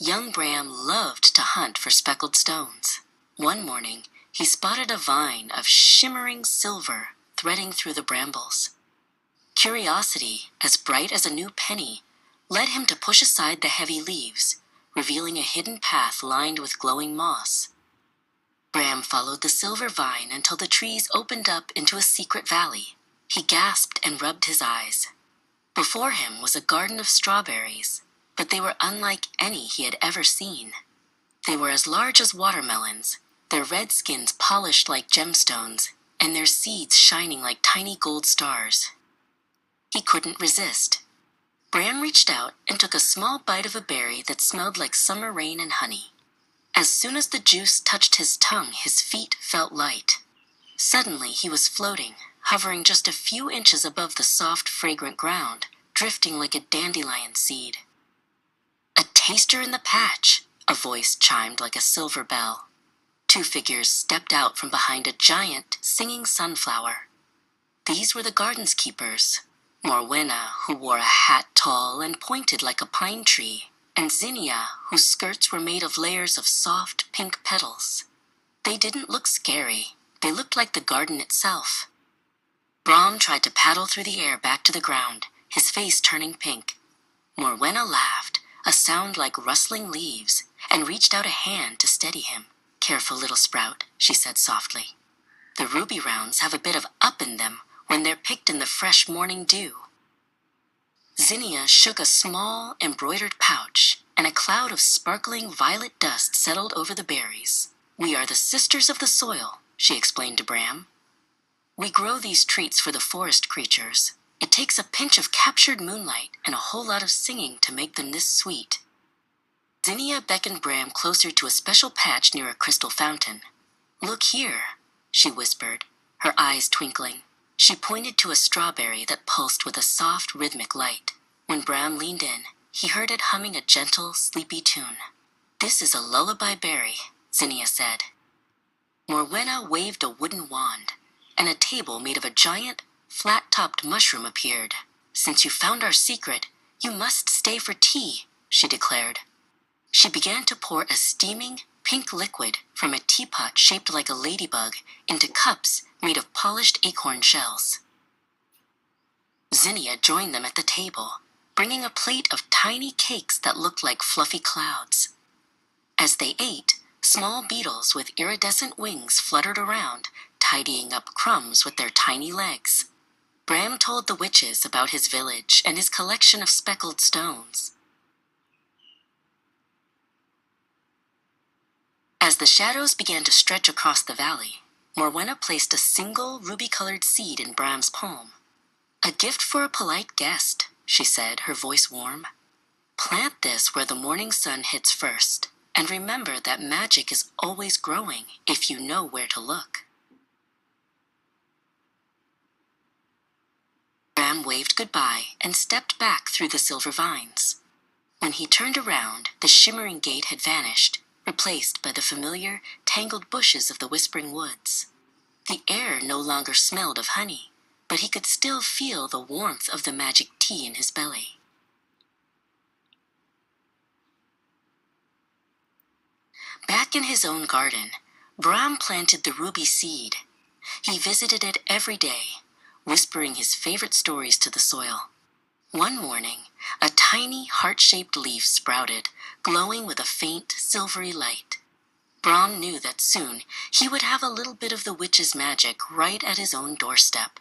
Young Bram loved to hunt for speckled stones. One morning, he spotted a vine of shimmering silver threading through the brambles. Curiosity, as bright as a new penny, led him to push aside the heavy leaves, revealing a hidden path lined with glowing moss. Bram followed the silver vine until the trees opened up into a secret valley. He gasped and rubbed his eyes. Before him was a garden of strawberries, but they were unlike any he had ever seen. They were as large as watermelons, their red skins polished like gemstones, and their seeds shining like tiny gold stars. He couldn't resist. Bram reached out and took a small bite of a berry that smelled like summer rain and honey. As soon as the juice touched his tongue, his feet felt light. Suddenly he was floating, hovering just a few inches above the soft, fragrant ground, drifting like a dandelion seed. "A taster in the patch," a voice chimed like a silver bell. Two figures stepped out from behind a giant, singing sunflower. These were the garden's keepers, Morwenna, who wore a hat tall and pointed like a pine tree, and Zinnia, whose skirts were made of layers of soft, pink petals. They didn't look scary. They looked like the garden itself. Bram tried to paddle through the air back to the ground, his face turning pink. Morwenna laughed, a sound like rustling leaves, and reached out a hand to steady him. "Careful, little sprout," she said softly. "The ruby rounds have a bit of up in them when they're picked in the fresh morning dew." Zinnia shook a small, embroidered pouch, and a cloud of sparkling violet dust settled over the berries. "We are the sisters of the soil," she explained to Bram. "We grow these treats for the forest creatures. It takes a pinch of captured moonlight and a whole lot of singing to make them this sweet." Zinnia beckoned Bram closer to a special patch near a crystal fountain. "Look here," she whispered, her eyes twinkling. She pointed to a strawberry that pulsed with a soft, rhythmic light. When Bram leaned in, he heard it humming a gentle, sleepy tune. "This is a lullaby berry," Zinnia said. Morwenna waved a wooden wand, and a table made of a giant, flat-topped mushroom appeared. "Since you found our secret, you must stay for tea," she declared. She began to pour a steaming, pink liquid from a teapot shaped like a ladybug into cups made of polished acorn shells. Zinnia joined them at the table, bringing a plate of tiny cakes that looked like fluffy clouds. As they ate, small beetles with iridescent wings fluttered around, tidying up crumbs with their tiny legs. Bram told the witches about his village and his collection of speckled stones. As the shadows began to stretch across the valley, Morwenna placed a single ruby-colored seed in Bram's palm. "A gift for a polite guest," she said, her voice warm. "Plant this where the morning sun hits first, and remember that magic is always growing if you know where to look." Bram waved goodbye and stepped back through the silver vines. When he turned around, the shimmering gate had vanished, replaced by the familiar, tangled bushes of the whispering woods. The air no longer smelled of honey, but he could still feel the warmth of the magic tea in his belly. Back in his own garden, Bram planted the ruby seed. He visited it every day, whispering his favorite stories to the soil. One morning, a tiny heart-shaped leaf sprouted, glowing with a faint, silvery light. Bram knew that soon he would have a little bit of the witch's magic right at his own doorstep.